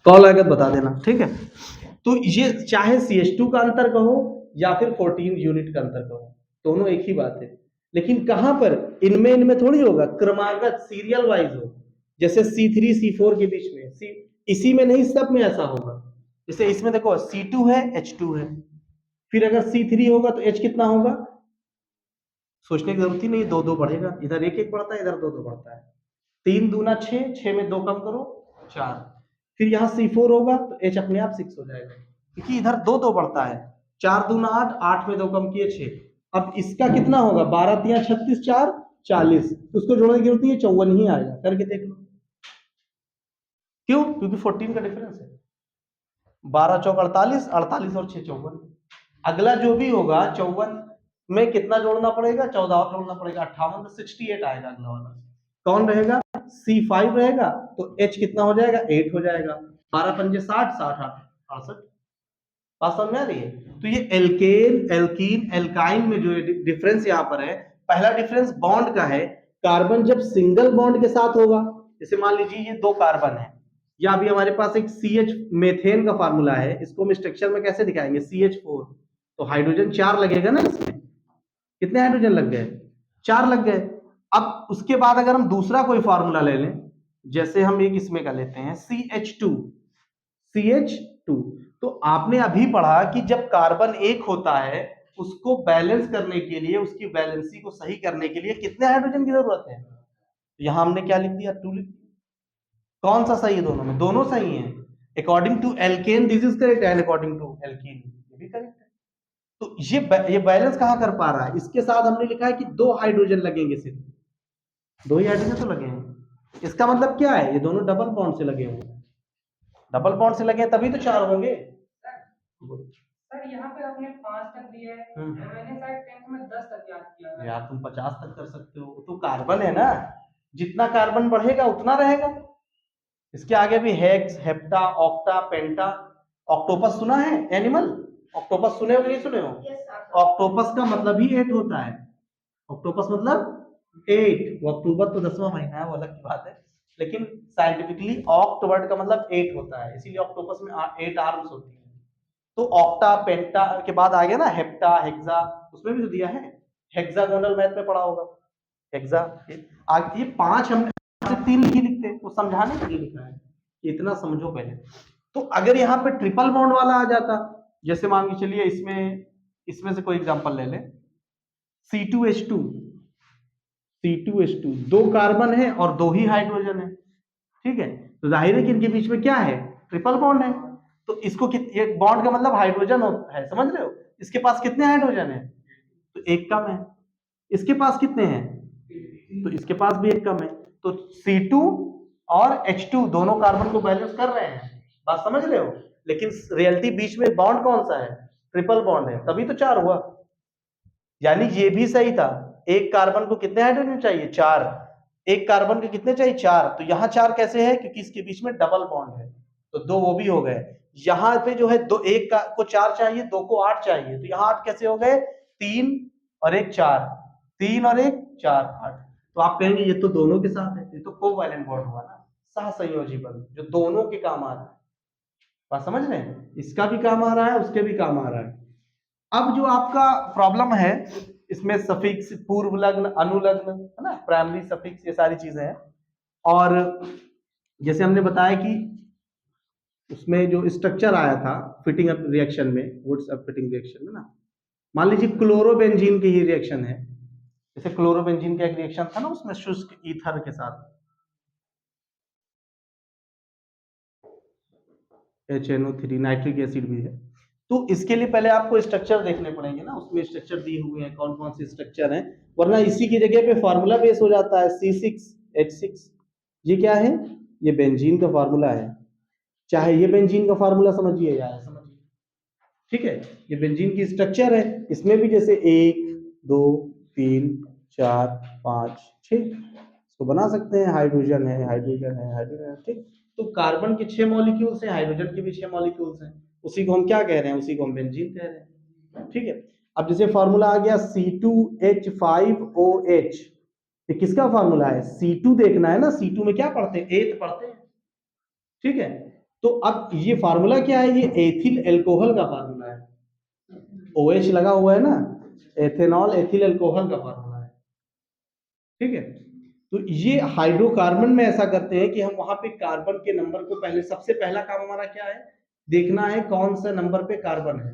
Call आएगा बता देना, ठीक है। तो ये चाहे CH2 का अंतर कहो या फिर 14 यूनिट का अंतर कहो, दोनों एक ही बात है। लेकिन कहां पर, इनमें थोड़ी होगा, क्रमागत सीरियल वाइज हो, जैसे C3 C4 के बीच में, इसी में नहीं, सब में ऐसा होगा। जैसे इसमें देखो C2 है, H2 है, फिर अगर C3 होगा तो H कितना होगा, सोचने की जरूरत ही नहीं, 2 2 बढ़ेगा, इधर 1 1 बढ़ता है, इधर 2 2 बढ़ता है। 3 दूना 6, 6 में 2 कम करो 4, फिर यहाँ C4 होगा तो H अपने आप 6 हो जाएगा, क्योंकि इधर 2 2 बढ़ता है। 4 दूना 8, 8 में 2 कम किए 6। अब इसका कितना होगा, 12 3 36, 4 40, उसको जोड़ने की जरूरत नहीं है, 54 ही आएगा, करके देख लो। क्यों, क्योंकि 14 का डिफरेंस है। 12 चौक 48, 48 और 6 54। अगला जो भी होगा 54 में कितना जोड़ना पड़ेगा, 14 और जोड़ना पड़ेगा, 58 तो 68 आएगा अगला वाला। कौन रहेगा, C5 रहेगा, तो H कितना हो जाएगा, 8 हो जाएगा। 12 पंजे 60, 60 8 68। बात समझ में आ रही है। तो ये एल्केन, एल्कीन, एल्काइन में जो डिफरेंस यहाँ पर है, पहला डिफरेंस बॉन्ड का है। कार्बन जब सिंगल बॉन्ड के साथ होगा, जैसे मान लीजिए ये 2 कार्बन है, या अभी हमारे पास एक CH मेथेन का फार्मूला है, इसको हम स्ट्रक्चर में कैसे दिखाएंगे, CH4, तो हाइड्रोजन 4 लगेगा ना इसमें। कितने हाइड्रोजन लग गए, 4 लग गए। अब उसके बाद अगर हम दूसरा कोई फार्मूला ले लें, जैसे हम एक इसमें का लेते हैं CH2, तो आपने अभी पढ़ा कि जब कार्बन एक होता है, उसको बैलेंस करने के लिए, उसकी वैलेंसी को सही करने के लिए कितने हाइड्रोजन की जरूरत है, यहां हमने क्या लिख दिया, 2 लिख दिया। कौन सा सही है दोनों में, दोनों सही है। According to alkane this is correct, and according to alkene ये भी करेक्ट है। तो ये बैलेंस कहां कर पा रहा है, इसके साथ हमने लिखा है कि 2 हाइड्रोजन लगेंगे, सिर्फ 2 ही हाइड्रोजन तो लगे हैं। इसका मतलब क्या है, ये दोनों डबल बॉन्ड से लगे हुए हैं, डबल बॉन्ड से लगे हैं तभी तो 4 होंगे। सर यहाँ पे आपने 5 तक दिया है, मैंने शायद 10th में 10 तक याद किया है। यार तुम 50 तक कर सकते हो, तो कार्बन है ना, जितना कार्बन बढ़ेगा उतना रहेगा। इसके आगे भी हेक्स, हेप्टा, ऑक्टा, पेंटा। ऑक्टोपस सुना है, एनिमल ऑक्टोपस सुने हो कि नहीं सुने हो? ऑक्टोपस का मतलब ही 8 होता है। ऑक्टोपस मतलब 8, वो अक्टूबर तो 10वां महीना है, वो अलग की बात है, लेकिन साइंटिफिकली ऑक्ट वर्ड का मतलब 8 होता है, इसीलिए ऑक्टोपस में 8 आर्म्स होती है। तो ऑक्टा, पेंटा के बाद आ गया ना हेप्टा, हेक्सा, उसमें भी तो दिया है, हेक्सागोनल मैथ में पढ़ा होगा, हेक्सा। ये 5 हमने 3 ही लिखते हैं, वो समझाने के लिए लिखा है, इतना समझो पहले। तो अगर यहाँ पे ट्रिपल बॉन्ड वाला आ जाता, जैसे मान के चलिए इसमें से कोई एग्जांपल ले ले, C2H2, 2 कार्बन है और 2 ही हाइड्रोजन है, ठीक है, तो जाहिर है कि इनके बीच में क्या है, ट्रिपल बॉन्ड है। तो इसको ये बॉन्ड का मतलब हाइड्रोजन है, समझ रहे हो, इसके पास कितने हाइड्रोजन है, तो एक कम है। इसके पास कितने हैं, तो इसके पास भी एक कम है। तो C2 और H2 दोनों कार्बन को बैलेंस कर रहे हैं, बात समझ रहे हो। लेकिन रियलिटी बीच में बॉन्ड कौन सा है, ट्रिपल बॉन्ड है, तभी तो 4 हुआ। यानी ये भी सही था, एक कार्बन को कितने हाइड्रोजन चाहिए, 4, एक कार्बन के कितने चाहिए, 4, तो यहाँ 4 कैसे है, क्योंकि इसके बीच में डबल बॉन्ड है, तो 2 वो भी हो गए। यहाँ पे जो है दो, एक को 4 चाहिए, 2 को 8 चाहिए, तो यहाँ 8 कैसे हो गए, 3 और 1 4, 3 और 1 4 8। तो आप कहेंगे ये तो दोनों के साथ है, ये तो कोवैलेंट बॉन्ड हुआ ना, सहसंयोजी बंध, जो दोनों के काम आ रहा है। बात समझ रहे हैं, इसका भी काम आ रहा है, उसके भी काम आ रहा है। अब जो आपका प्रॉब्लम है, इसमें सफिक्स, पूर्व लग्न, अनुलग्न, है ना, प्राइमरी सफिक्स, ये सारी चीजें हैं। और जैसे हमने बताया कि उसमें जो स्ट्रक्चर आया था फिटिंग अप रिएक्शन में, वुड्स अप फिटिंग रिएक्शन में ना, मान लीजिए क्लोरोबेंजीन की ही रिएक्शन है, जैसे क्लोरोबेंजीन का एक रिएक्शन था ना, उसमें शुष्क ईथर के साथ HNO3, नाइट्रिक एसिड भी है। तो इसके लिए पहले आपको स्ट्रक्चर देखने पड़ेंगे ना, उसमें स्ट्रक्चर दिए हुए हैं, कौन कौन से स्ट्रक्चर हैं, वरना इसी की जगह पे फार्मूला बेस हो जाता है C6H6। ये क्या है, ये बेंजीन का फार्मूला है, चाहे ये बेंजीन का फार्मूला समझिए या समझिए, ठीक है। ये बेंजीन की स्ट्रक्चर है, इसमें भी जैसे 1 2 3 4 5 6 इसको बना सकते हैं, हाइड्रोजन है, हाइड्रोजन है, हाइड्रोजन है, ठीक। तो कार्बन के 6 मॉलिक्यूल्स हैं, हाइड्रोजन के भी 6 मॉलिक्यूल्स हैं, उसी को हम क्या कह रहे हैं, उसी को हम बेंजीन कह रहे हैं, ठीक है। अब जैसे फार्मूला आ गया C2H5OH, ये किसका फार्मूला है, C2 देखना है ना, C2 में क्या पढ़ते हैं, एथ पढ़ते हैं, ठीक है। तो अब ये फार्मूला क्या है, ये एथिल एल्कोहल का फार्मूला है, OH लगा हुआ है ना, एथेनॉल एथिल एल्कोहल का फार्मूला है, ठीक है। तो ये हाइड्रोकार्बन में ऐसा करते हैं कि हम वहां पे कार्बन के नंबर को पहले, सबसे पहला काम हमारा क्या है, देखना है कौन सा नंबर पे कार्बन है,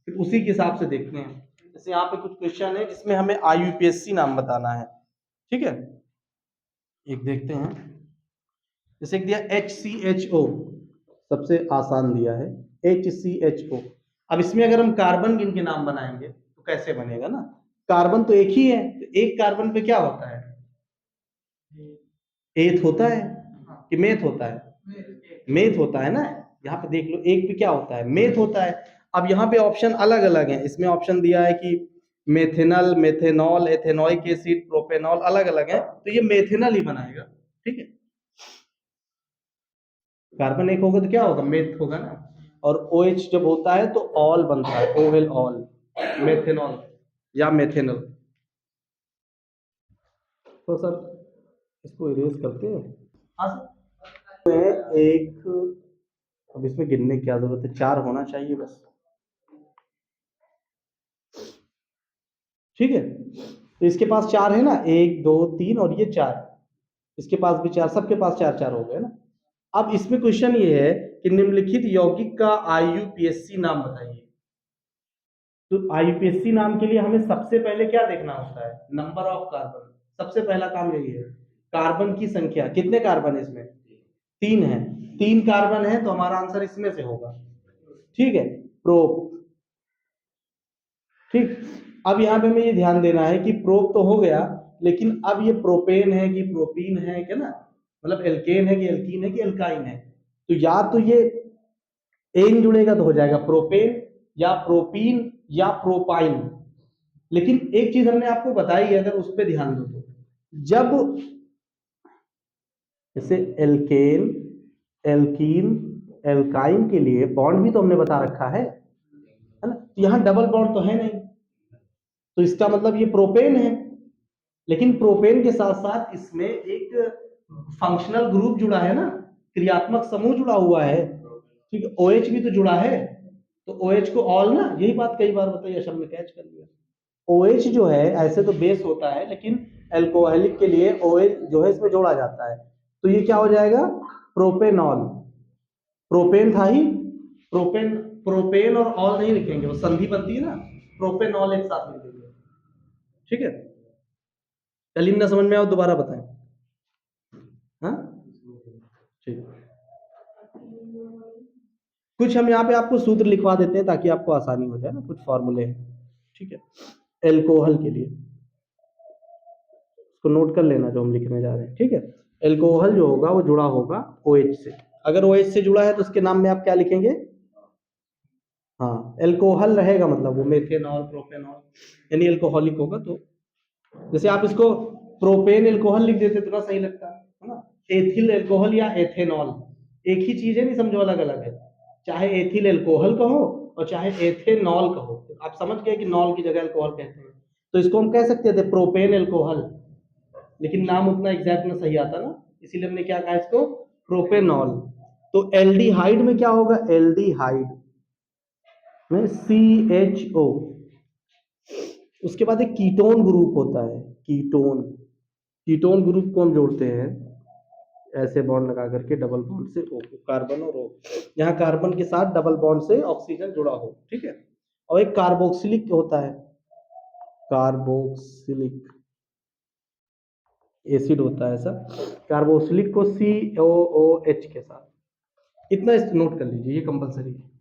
फिर उसी के हिसाब से देखते हैं। जैसे यहाँ पे कुछ क्वेश्चन है जिसमें हमें IUPAC नाम बताना है, ठीक है। एक देखते हैं, जैसे दिया HCHO, सबसे आसान दिया है HCHO। अब इसमें अगर हम कार्बन गिन के नाम बनाएंगे तो कैसे बनेगा ना, कार्बन तो एक ही है, तो एक कार्बन पे क्या होता है, एथ होता है कि मेथ होता है, मेथ होता है ना। यहाँ पे देख लो, एक पे क्या होता है, मेथ होता है। अब यहाँ पे ऑप्शन अलग अलग हैं, इसमें ऑप्शन दिया है कि मेथेनल, मेथेनॉल, एथेनॉइक एसिड, प्रोपेनॉल, अलग अलग है, तो ये मेथेनल ही बनाएगा, ठीक है। कार्बन एक होगा तो क्या होगा, मेथ होगा ना, और OH जब होता है तो ऑल बनता है, OL ऑल, मेथेनॉल या मेथेनल। तो सर इसको इरेज करते हैं, हाँ सर। एक, अब इसमें गिनने की क्या जरूरत है, 4 होना चाहिए बस, ठीक है। तो इसके पास 4 है ना, 1 2 3 और ये 4, इसके पास भी 4, सबके पास 4 4 हो गए ना। अब इसमें क्वेश्चन ये है कि निम्नलिखित यौगिक का IUPAC नाम बताइए। तो IUPAC नाम के लिए हमें सबसे पहले क्या देखना होता है, नंबर ऑफ कार्बन, सबसे पहला काम यही है, कार्बन की संख्या, कितने कार्बन है इसमें, 3 है, 3 कार्बन है तो हमारा आंसर इसमें से होगा, ठीक है, प्रोप, ठीक। अब यहाँ पे हमें ये ध्यान देना है कि प्रोप तो हो गया, लेकिन अब ये प्रोपेन है कि प्रोपीन है, क्या ना, मतलब एल्केन है कि एल्कीन है कि एल्काइन है, तो या तो ये एन जुड़ेगा तो हो जाएगा प्रोपेन या प्रोपीन या प्रोपाइन। लेकिन एक चीज हमने आपको बताई है, अगर उस पर ध्यान दो तो, जब जैसे एल्केन, एल्कीन, एल्काइन के लिए बॉन्ड भी तो हमने बता रखा है ना, यहाँ डबल बॉन्ड तो है नहीं, तो इसका मतलब ये प्रोपेन है, लेकिन प्रोपेन के साथ साथ इसमें एक फंक्शनल ग्रुप जुड़ा है ना, क्रियात्मक समूह जुड़ा हुआ है, ठीक है, OH भी तो जुड़ा है, तो OH को ऑल ना, यही बात कई बार बताइए, शब्द में कैच कर लिया। OH जो है ऐसे तो बेस होता है, लेकिन एल्कोहलिक के लिए OH जो है इसमें जोड़ा जाता है, तो ये क्या हो जाएगा, प्रोपेनॉल, प्रोपेन था ही, प्रोपेन, प्रोपेन और ऑल नहीं लिखेंगे, वो संधि बनती है ना, प्रोपेनॉल एक साथ लिख देंगे, ठीक है। कलीम ना समझ में आओ दोबारा बताएं, हाँ ठीक। कुछ हम यहाँ पे आपको सूत्र लिखवा देते हैं ताकि आपको आसानी हो जाए ना, कुछ फॉर्मूले, ठीक है, एल्कोहल के लिए, उसको नोट कर लेना जो हम लिखने जा रहे हैं, ठीक है। एल्कोहल जो होगा वो जुड़ा होगा OH से, अगर OH से जुड़ा है तो उसके नाम में आप क्या लिखेंगे, हाँ एल्कोहल रहेगा, मतलब वो मेथेनॉल, प्रोपेनॉल, यानी एल्कोहलिक होगा। तो जैसे आप इसको प्रोपेन एल्कोहल लिख देते तो ना सही लगता है ना, एथिल एल्कोहल या एथेनॉल एक ही चीज है, नहीं समझो, अलग अलग है, चाहे एथिल एल्कोहल कहो और चाहे एथेनॉल कहो, आप समझ गए कि नॉल की जगह एल्कोहल कहते हैं, तो इसको हम कह सकते थे प्रोपेन एल्कोहल, लेकिन नाम उतना एग्जैक्ट ना सही आता ना, इसीलिए हमने क्या कहा इसको, प्रोपेनॉल। तो एल्डिहाइड में क्या होगा, एल्डिहाइड में CHO, उसके बाद एक कीटोन ग्रुप होता है, कीटोन, कीटोन ग्रुप को हम जोड़ते हैं ऐसे बॉन्ड लगा करके, डबल बॉन्ड से O, कार्बन और O, यहाँ कार्बन के साथ डबल बॉन्ड से ऑक्सीजन जुड़ा हो, ठीक है। और एक कार्बोक्सिलिक होता है, कार्बोक्सिलिक एसिड होता है ऐसा, कार्बोक्सिलिक को COOH के साथ, इतना नोट कर लीजिए, ये कंपलसरी है।